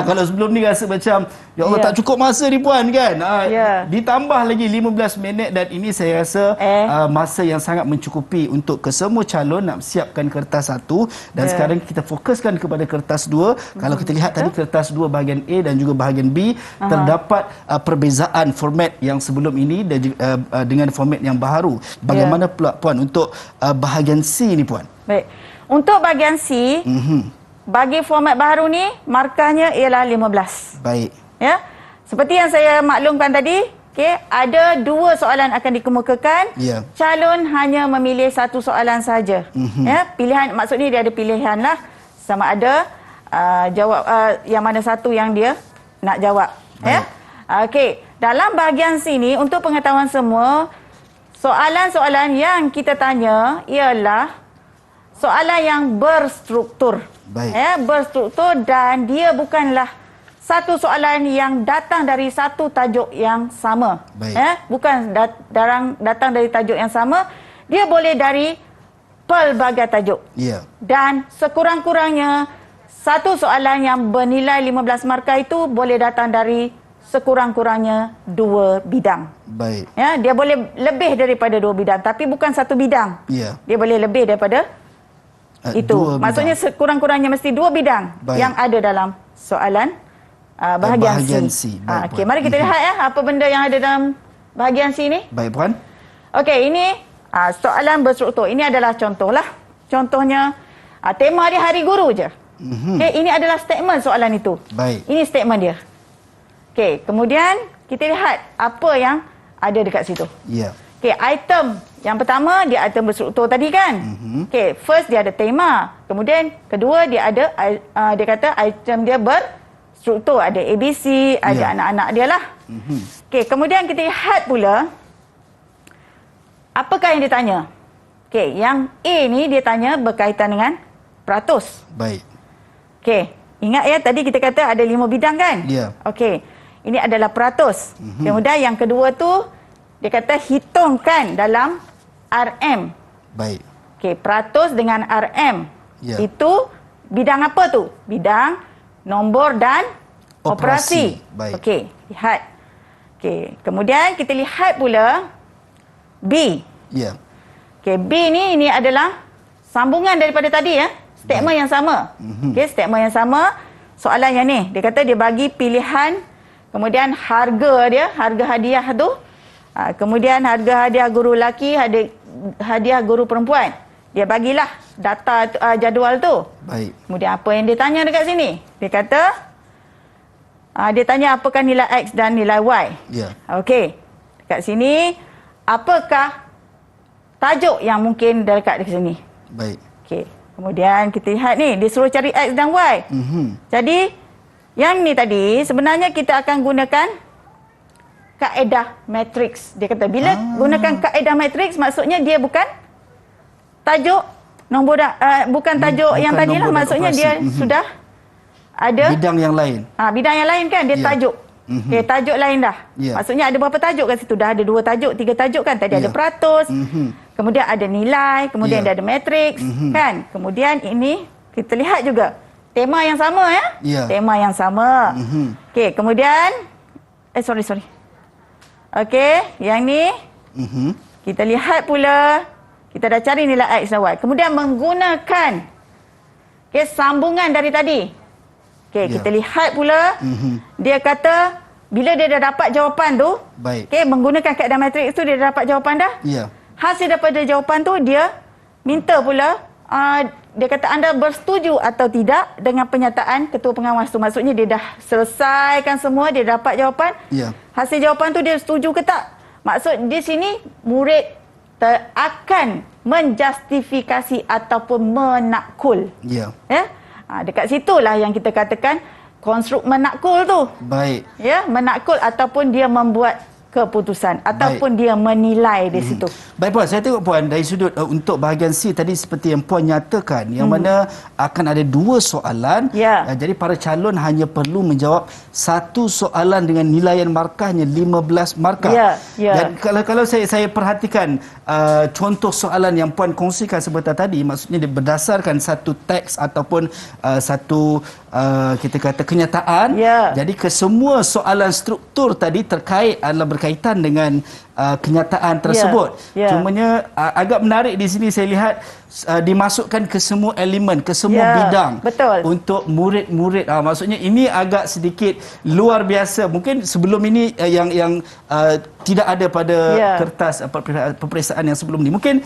Kalau sebelum ni rasa macam ya Allah tak cukup masa ni puan kan. Ditambah lagi 15 minit dan ini saya rasa masa yang sangat mencukupi untuk kesemua calon nak siapkan kertas 1 dan sekarang kita fokuskan kepada kertas 2. Kalau kita lihat tadi kertas 2 bahagian A dan juga bahagian B terdapat perbezaan format yang sebelum ini dan dengan format yang baru. Bagaimana pula puan untuk bahagian C ni puan? Baik. Untuk bahagian C, bagi format baru ni markahnya ialah 15. Baik. Ya. Seperti yang saya maklumkan tadi, ada 2 soalan akan dikemukakan. Calon hanya memilih 1 soalan saja. Ya, pilihan maksudnya dia ada pilihan lah, sama ada jawab yang mana satu yang dia nak jawab. Ya. Okey, dalam bahagian sini untuk pengetahuan semua, soalan-soalan yang kita tanya ialah soalan yang berstruktur. Baik. Ya, berstruktur dan dia bukanlah satu soalan yang datang dari satu tajuk yang sama. Baik. Bukan datang dari tajuk yang sama. Dia boleh dari pelbagai tajuk. Dan sekurang-kurangnya satu soalan yang bernilai 15 markah itu boleh datang dari sekurang-kurangnya 2 bidang. Baik. Ya, dia boleh lebih daripada 2 bidang, tapi bukan satu bidang. Dia boleh lebih daripada itu. Maksudnya sekurang-kurangnya mesti 2 bidang yang ada dalam soalan bahagian C. Okey, mari kita lihat apa benda yang ada dalam bahagian C ni. Baik puan. Okey, ini soalan berstruktur. Ini adalah contohlah. Contohnya tema dia Hari Guru je. Okey, ini adalah statement soalan itu. Baik. Ini statement dia. Okey, kemudian kita lihat apa yang ada dekat situ. Okey, item yang pertama dia item berstruktur tadi kan. Okey, first dia ada tema. Kemudian kedua dia ada dia kata item dia berstruktur, ada ABC, ada anak-anak dia lah. Okey, kemudian kita lihat pula apakah yang ditanya. Okey, yang A ni dia tanya berkaitan dengan peratus. Baik. Okey, ingat ya tadi kita kata ada 5 bidang kan? Okey, ini adalah peratus. Kemudian yang kedua tu dia kata hitungkan dalam RM. Baik. Okey, peratus dengan RM. Itu bidang apa tu? Bidang nombor dan operasi. Baik. Okey, lihat. Okey, kemudian kita lihat pula B. Okey, B ni ini adalah sambungan daripada tadi ya. Statement yang sama. Okey, statement yang sama. Soalan yang ni, dia kata dia bagi pilihan, kemudian harga dia, harga hadiah tu. Kemudian harga hadiah guru lelaki, hadiah guru perempuan. Dia bagilah data jadual tu. Baik. Kemudian apa yang dia tanya dekat sini? Dia kata Dia tanya apakah nilai X dan nilai Y. Ya. Okey. Dekat sini, apakah tajuk yang mungkin dekat di sini? Baik. Okey. Kemudian kita lihat ni, dia suruh cari X dan Y. Jadi, yang ni tadi, sebenarnya kita akan gunakan kaedah matriks. Dia kata, bila gunakan kaedah matriks, maksudnya dia bukan tajuk nombor bukan tajuk bukan yang tadi lah. nombor dan Maksudnya operasi. dia sudah ada Bidang yang lain. bidang yang lain kan, dia Ya. tajuk. Okey, tajuk lain dah. Ya. Maksudnya ada berapa tajuk kat situ? Dah ada 2 tajuk, 3 tajuk kan? Tadi Ya. ada peratus, kemudian ada nilai, kemudian Ya. ada matriks, kan? Kemudian ini kita lihat juga tema yang sama ya. Ya. Tema yang sama. Okey, kemudian sorry. Okey, yang ni kita lihat pula, kita dah cari nilai X dan Y. Kemudian menggunakan sambungan dari tadi. Okey, Ya. kita lihat pula, dia kata bila dia dah dapat jawapan tu, Baik. menggunakan kaedah matriks tu, dia dah dapat jawapan dah. Ya. Hasil daripada jawapan tu, dia minta pula, dia kata anda bersetuju atau tidak dengan penyataan ketua pengawas tu. Maksudnya dia dah selesaikan semua, dia dapat jawapan. Ya. Hasil jawapan tu dia setuju ke tak? Maksud di sini murid akan menjustifikasi ataupun menakul. Ya. Ya? Dekat situlah yang kita katakan konstruk menakul tu. Baik. Ya, menakul ataupun dia membuat keputusan ataupun dia menilai di situ. Baik Puan, saya tengok Puan dari sudut untuk bahagian C tadi seperti yang Puan nyatakan yang mana akan ada 2 soalan. Ya. Jadi para calon hanya perlu menjawab 1 soalan dengan nilaian markahnya 15 markah. Ya, ya. Dan kalau saya perhatikan contoh soalan yang Puan kongsikan sebentar tadi, maksudnya dia berdasarkan satu teks ataupun satu kita kata kenyataan. Ya. Jadi kesemua soalan struktur tadi terkait adalah berkaitan dengan kenyataan tersebut. Ya. Cumanya agak menarik di sini saya lihat dimasukkan ke semua elemen, ke semua Ya, bidang betul. untuk murid-murid. Maksudnya ini agak sedikit luar biasa. Mungkin sebelum ini yang tidak ada pada Ya. kertas peperiksaan yang sebelum ini. Mungkin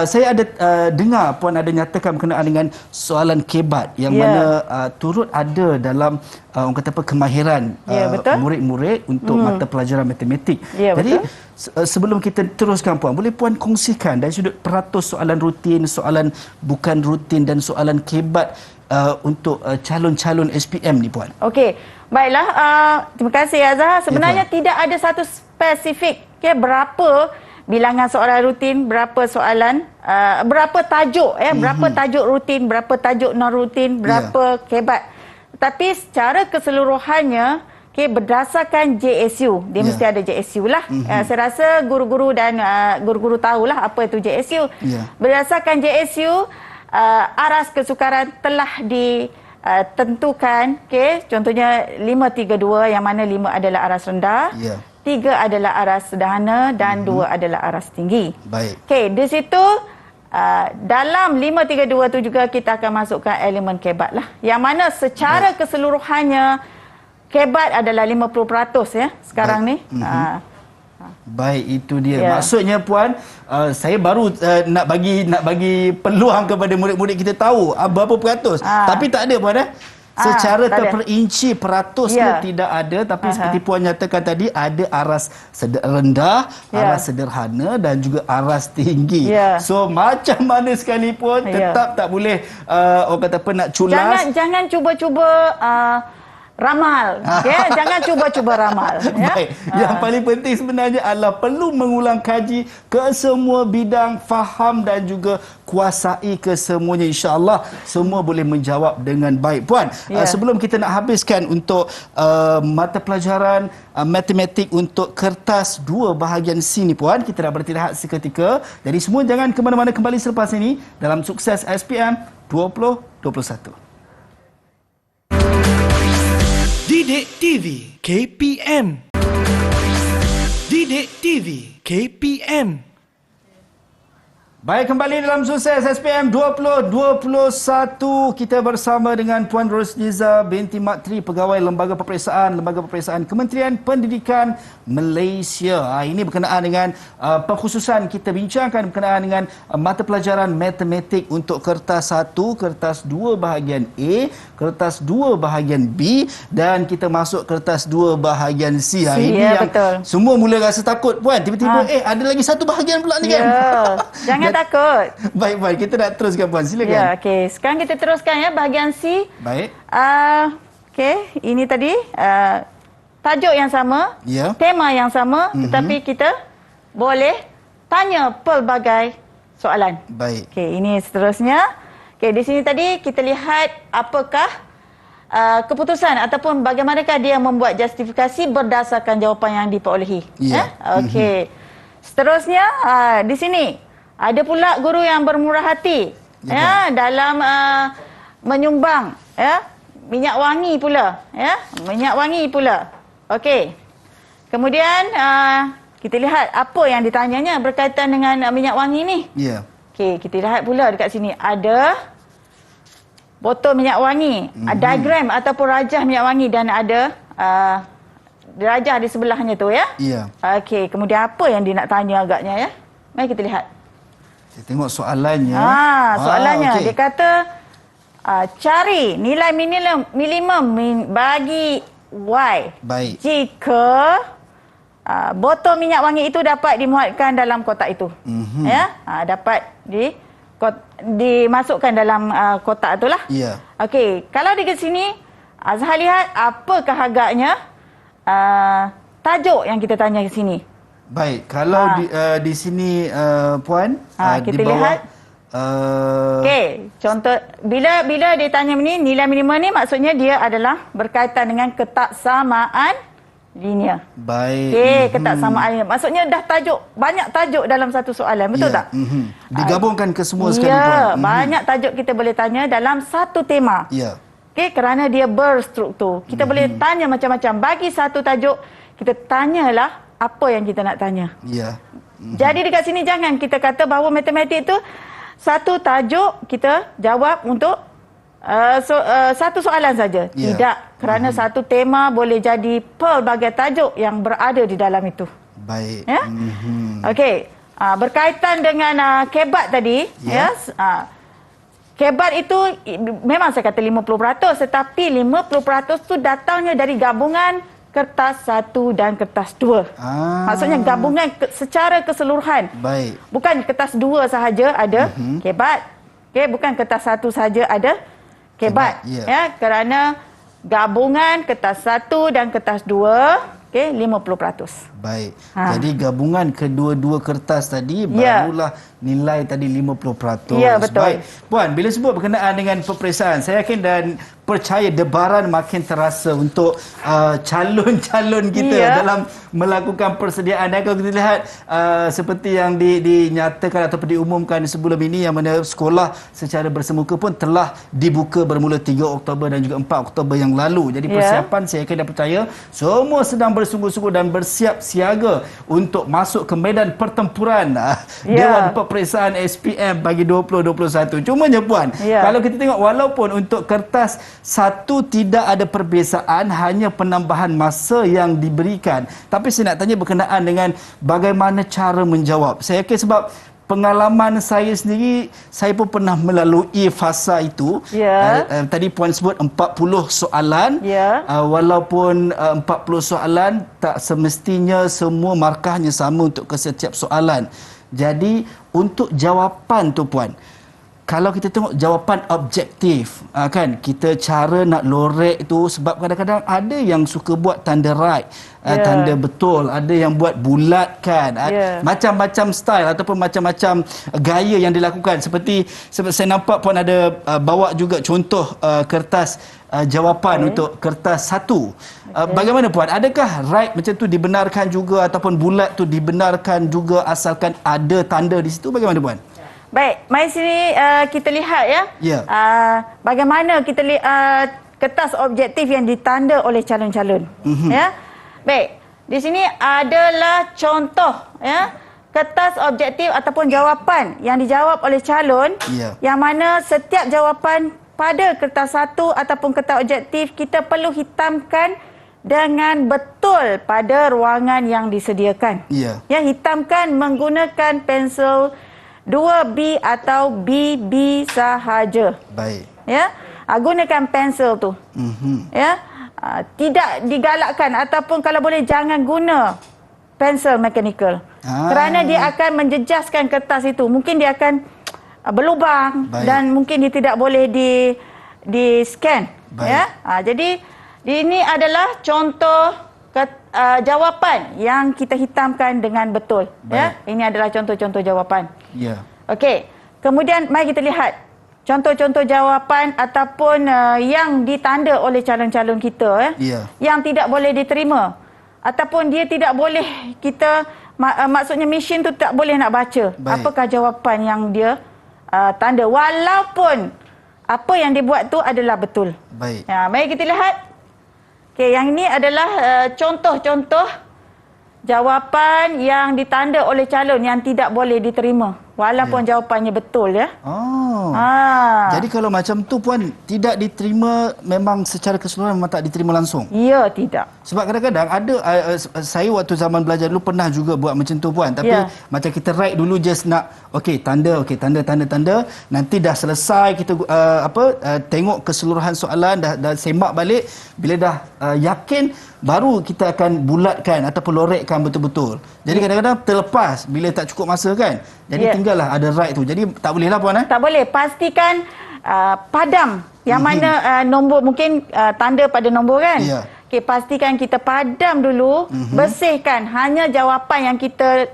saya ada dengar Puan ada nyatakan berkenaan dengan soalan kebat yang Ya. mana turut ada dalam orang kata apa kemahiran Ya, betul. murid-murid untuk mata pelajaran matematik. Ya, Jadi betul. sebelum kita teruskan Puan, boleh Puan kongsikan dari sudut peratus soalan rutin, soalan bukan rutin dan soalan kebat untuk calon-calon SPM ni Puan. Okey, baiklah. Terima kasih Azhar. Sebenarnya tidak ada satu spesifik berapa bilangan soalan rutin, berapa soalan, berapa tajuk berapa tajuk rutin, berapa tajuk non rutin, berapa kebat. Tapi secara keseluruhannya berdasarkan JSU, dia mesti ada JSU lah. Saya rasa guru-guru dan guru-guru tahulah apa itu JSU. Berdasarkan JSU, aras kesukaran telah ditentukan. Contohnya 532 yang mana 5 adalah aras rendah, 3 adalah aras sederhana dan 2 adalah aras tinggi. Baik. Di situ dalam 532 tu juga kita akan masukkan elemen kebat lah. Yang mana secara keseluruhannya kebat adalah 50% ya sekarang ni. Baik, itu dia. Ya. Maksudnya Puan, saya baru nak bagi peluang kepada murid-murid kita tahu berapa peratus. Tapi tak ada Puan secara tak ada. terperinci peratusnya tidak ada, tapi seperti Puan nyatakan tadi ada aras rendah, aras sederhana dan juga aras tinggi. So macam mana sekalipun tetap tak boleh orang kata apa nak culas. Jangan cuba-cuba ramal. Jangan cuba-cuba ramal. Baik. Yang paling penting sebenarnya adalah perlu mengulang kaji ke semua bidang, faham dan juga kuasai kesemuanya. InsyaAllah semua boleh menjawab dengan baik. Puan, sebelum kita nak habiskan untuk mata pelajaran matematik untuk kertas 2 bahagian C ni Puan, kita nak beristirahat seketika. Jadi semua jangan ke mana-mana, kembali selepas ini dalam Sukses SPM 2021. Didik TV KPM. Didik TV KPM. Baik, kembali dalam Sukses SPM 2021. Kita bersama dengan Puan Rosniza binti Mat Tri, Pegawai Lembaga Peperiksaan Kementerian Pendidikan Malaysia. Ini berkenaan dengan pengkhususan, kita bincangkan berkenaan dengan mata pelajaran matematik untuk kertas 1, kertas 2 bahagian A, kertas 2 bahagian B dan kita masuk kertas 2 bahagian C. Ini ya, yang betul. semua mula rasa takut, Puan. Tiba-tiba ada lagi satu bahagian pula ni kan. Jangan takut. Baik, kita nak teruskan, Puan. Silakan. Ya, okey. Sekarang kita teruskan ya bahagian C. Baik. Okey, ini tadi tajuk yang sama, Ya. tema yang sama, tetapi kita boleh tanya pelbagai soalan. Baik. Okey, ini seterusnya. Okey, di sini tadi kita lihat apakah keputusan ataupun bagaimanakah dia membuat justifikasi berdasarkan jawapan yang diperolehi. Ya. Okey. Seterusnya di sini ada pula guru yang bermurah hati dalam menyumbang minyak wangi pula okey. Kemudian kita lihat apa yang ditanyanya berkaitan dengan minyak wangi ni. Ya. Okey, kita lihat pula dekat sini ada botol minyak wangi, diagram ataupun rajah minyak wangi dan ada rajah di sebelahnya tu ya. Ya. Okey, kemudian apa yang dia nak tanya agaknya ya? Mari kita lihat. Kita tengok soalannya. Soalannya okey. dia kata cari nilai minimum bagi Y. Baik. Jika botol minyak wangi itu dapat dimuatkan dalam kotak itu. Ya, dapat dimasukkan dalam kotak itulah. Ya. Okey, kalau di sini Azhar lihat apakah agaknya tajuk yang kita tanya di sini. Baik, kalau di sini Puan di kita bawah lihat. Okey, contoh bila dia tanya ni nilai minimum ni maksudnya dia adalah berkaitan dengan ketaksamaan linear. Baik. Okey, ketaksamaan linear. Maksudnya dah banyak tajuk dalam satu soalan, betul tak? Digabungkan ke semua sekali, Ya, Puan. banyak tajuk kita boleh tanya dalam satu tema. Ya. Okey, kerana dia berstruktur. Kita boleh tanya macam-macam. Bagi satu tajuk, kita tanyalah apa yang kita nak tanya. Ya. Jadi dekat sini jangan kita kata bahawa matematik tu satu tajuk kita jawab untuk satu soalan saja. Ya. Tidak, kerana satu tema boleh jadi pelbagai tajuk yang berada di dalam itu. Baik. Ya? Okey, berkaitan dengan kebat tadi, Ya. kebat itu memang saya kata 50%, tetapi 50% tu datangnya dari gabungan kertas 1 dan kertas 2. Maksudnya gabungan secara keseluruhan. Baik. Bukan kertas 2 sahaja ada kebat. Okey, bukan kertas 1 sahaja ada kebat. Ya, kerana gabungan kertas 1 dan kertas 2, okey, 50%. Baik. Jadi gabungan kedua-dua kertas tadi barulah nilai tadi 50%. Ya, betul. Baik. Puan, bila sebut berkenaan dengan peperiksaan, saya yakin dan percaya debaran makin terasa untuk calon-calon kita dalam melakukan persediaan. Dan kalau kita lihat seperti yang dinyatakan ataupun diumumkan sebelum ini, yang mana sekolah secara bersemuka pun telah dibuka bermula 3 Oktober dan juga 4 Oktober yang lalu. Jadi persiapan saya yakin dan percaya semua sedang bersungguh-sungguh dan bersiap siaga untuk masuk ke medan pertempuran Dewan Peperiksaan SPM bagi 2021. Cumanya, Puan, kalau kita tengok walaupun untuk kertas 1 tidak ada perbezaan, hanya penambahan masa yang diberikan. Tapi saya nak tanya berkenaan dengan bagaimana cara menjawab. Saya yakin sebab pengalaman saya sendiri, saya pun pernah melalui fasa itu. Tadi Puan sebut 40 soalan. Walaupun 40 soalan, tak semestinya semua markahnya sama untuk setiap soalan. Jadi untuk jawapan tu, Puan, kalau kita tengok jawapan objektif, kan, kita cara nak lorek tu, sebab kadang-kadang ada yang suka buat tanda right, tanda betul, ada yang buat bulat, kan, macam-macam style ataupun macam-macam gaya yang dilakukan. Seperti saya nampak Puan ada bawa juga contoh kertas jawapan untuk kertas 1. Bagaimana, Puan? Adakah right macam tu dibenarkan juga ataupun bulat tu dibenarkan juga asalkan ada tanda di situ? Bagaimana, Puan? Baik, mari sini kita lihat bagaimana kita kertas objektif yang ditanda oleh calon-calon. Ya. Baik, di sini adalah contoh kertas objektif ataupun jawapan yang dijawab oleh calon, yang mana setiap jawapan pada kertas satu ataupun kertas objektif kita perlu hitamkan dengan betul pada ruangan yang disediakan. Ya, hitamkan menggunakan pensel 2B atau BB sahaja. Baik. Ya, gunakan pensel tu. Ya, tidak digalakkan ataupun kalau boleh jangan guna pensel mechanical. Kerana dia akan menjejaskan kertas itu. Mungkin dia akan berlubang. Baik. Dan mungkin dia tidak boleh di scan. Ya. Jadi ini adalah contoh jawapan yang kita hitamkan dengan betul. Ya. Ini adalah contoh-contoh jawapan. Ya. Okey. Kemudian mari kita lihat contoh-contoh jawapan ataupun yang ditanda oleh calon-calon kita yang tidak boleh diterima ataupun dia tidak boleh kita maksudnya mesin tu tak boleh nak baca. Baik. Apakah jawapan yang dia tanda walaupun apa yang dia buat tu adalah betul. Baik. Ya, mari kita lihat. Okey, yang ini adalah contoh-contoh jawapan yang ditanda oleh calon yang tidak boleh diterima walaupun jawapannya betul ya. Jadi kalau macam tu Puan tidak diterima memang secara keseluruhan memang tak diterima langsung. Ya, tidak. Sebab kadang-kadang ada saya waktu zaman belajar dulu pernah juga buat macam tu Puan, tapi macam kita write dulu just nak tanda nanti dah selesai kita tengok keseluruhan soalan dah semak balik, bila dah yakin baru kita akan bulatkan ataupun lorekkan betul-betul. Jadi kadang-kadang terlepas bila tak cukup masa kan. Jadi tinggallah ada right tu. Jadi tak boleh lah Puan. Tak boleh. Pastikan padam. Yang mana nombor mungkin tanda pada nombor kan. Okey, pastikan kita padam dulu. Bersihkan hanya jawapan yang kita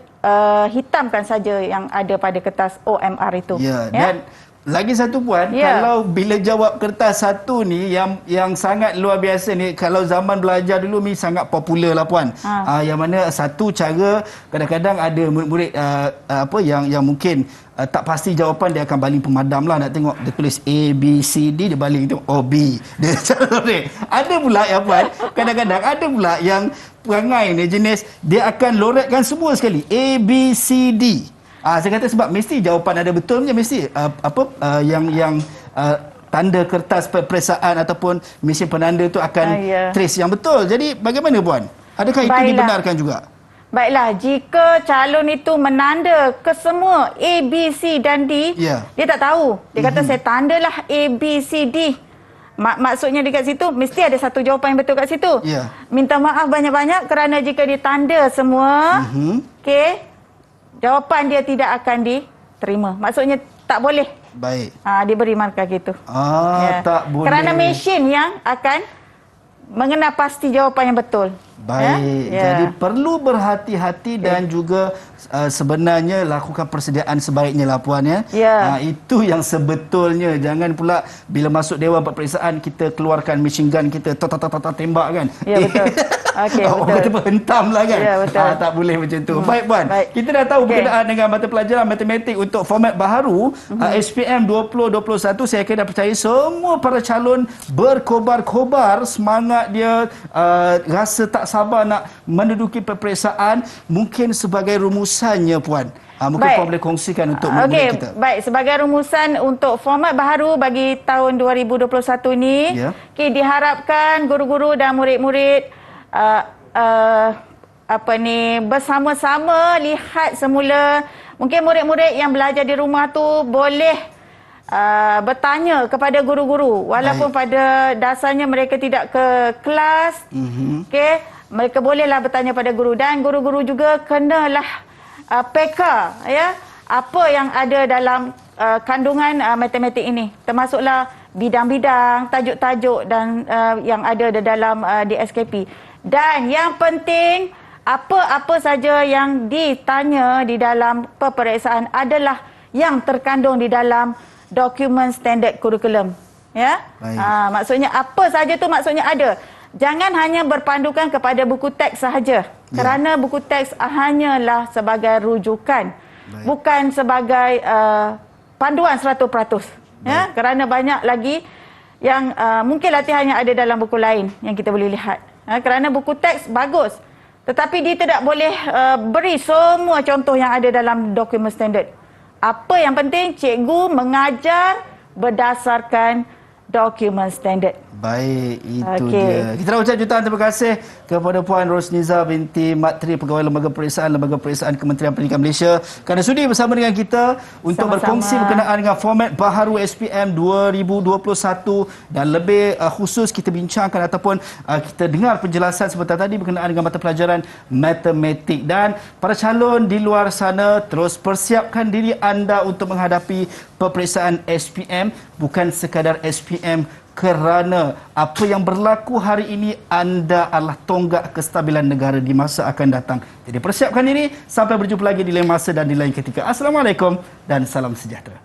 hitamkan saja yang ada pada kertas OMR itu. Dan lagi satu Puan, kalau bila jawab kertas satu ni yang sangat luar biasa ni, kalau zaman belajar dulu ni sangat popular lah Puan. Yang mana satu cara kadang-kadang ada murid-murid yang mungkin tak pasti jawapan, dia akan baling pemadam lah, nak tengok dia tulis A, B, C, D, dia baling tengok B. Dia ada pula ya Puan, kadang-kadang ada pula yang perangai ni jenis dia akan lorekkan semua sekali A, B, C, D. Saya kata sebab mesti jawapan ada betul punya, mesti yang tanda kertas peperiksaan ataupun mesin penanda tu akan trace yang betul. Jadi bagaimana Puan? Adakah itu dibenarkan juga? Baiklah, jika calon itu menanda ke semua A, B, C dan D, dia tak tahu. Dia kata saya tandalah A, B, C, D. Maksudnya dekat situ mesti ada satu jawapan yang betul kat situ. Minta maaf banyak-banyak kerana jika dia tanda semua, jawapan dia tidak akan diterima. Maksudnya tak boleh. Baik. Diberi markah gitu. Tak boleh. Kerana mesin yang akan mengenal pasti jawapan yang betul. Baik. Jadi perlu berhati-hati dan juga sebenarnya lakukan persediaan sebaiknya lah Puan ya. Itu yang sebetulnya. Jangan pula bila masuk Dewan Peperiksaan kita keluarkan machine gun kita tembak kan. Ya betul. Okey, betul. Orang kata hentam lah kan. Ya, betul. Tak boleh macam tu. Baik Puan. Kita dah tahu berkenaan dengan mata pelajaran matematik untuk format baharu SPM 2021. Saya kena percaya semua para calon berkobar-kobar semangat dia, rasa tak sabar nak menduduki peperiksaan. Mungkin sebagai rumusannya Puan, mungkin Puan boleh kongsikan untuk murid-murid kita. Baik, sebagai rumusan untuk format baharu bagi tahun 2021 ni, diharapkan guru-guru dan murid-murid bersama-sama lihat semula. Mungkin murid-murid yang belajar di rumah tu boleh bertanya kepada guru-guru walaupun pada dasarnya mereka tidak ke kelas. Mereka bolehlah bertanya pada guru, dan guru-guru juga kenalah peka apa yang ada dalam kandungan matematik ini, termasuklah bidang-bidang, tajuk-tajuk dan yang ada di dalam DSKP. Dan yang penting, apa-apa saja yang ditanya di dalam peperiksaan adalah yang terkandung di dalam dokumen standard kurikulum. Maksudnya apa saja tu maksudnya ada. Jangan hanya berpandukan kepada buku teks sahaja. Kerana buku teks hanyalah sebagai rujukan. Bukan sebagai panduan 100%. Kerana banyak lagi yang mungkin latihannya ada dalam buku lain yang kita boleh lihat. Kerana buku teks bagus. Tetapi dia tidak boleh beri semua contoh yang ada dalam dokumen standard. Apa yang penting, cikgu mengajar berdasarkan dokumen standard. Baik, itu dia. Kita nak ucap jutaan terima kasih kepada Puan Rosniza binti Mat Tri, Pegawai Lembaga Periksaan Kementerian Pendidikan Malaysia, kerana sudi bersama dengan kita untuk berkongsi berkenaan dengan format baharu SPM 2021 dan lebih khusus kita bincangkan ataupun kita dengar penjelasan sebentar tadi berkenaan dengan mata pelajaran matematik. Dan para calon di luar sana, terus persiapkan diri anda untuk menghadapi peperiksaan SPM, bukan sekadar SPM, kerana apa yang berlaku hari ini anda adalah tonggak kestabilan negara di masa akan datang. Jadi persiapkan diri, sampai berjumpa lagi di lain masa dan di lain ketika. Assalamualaikum dan salam sejahtera.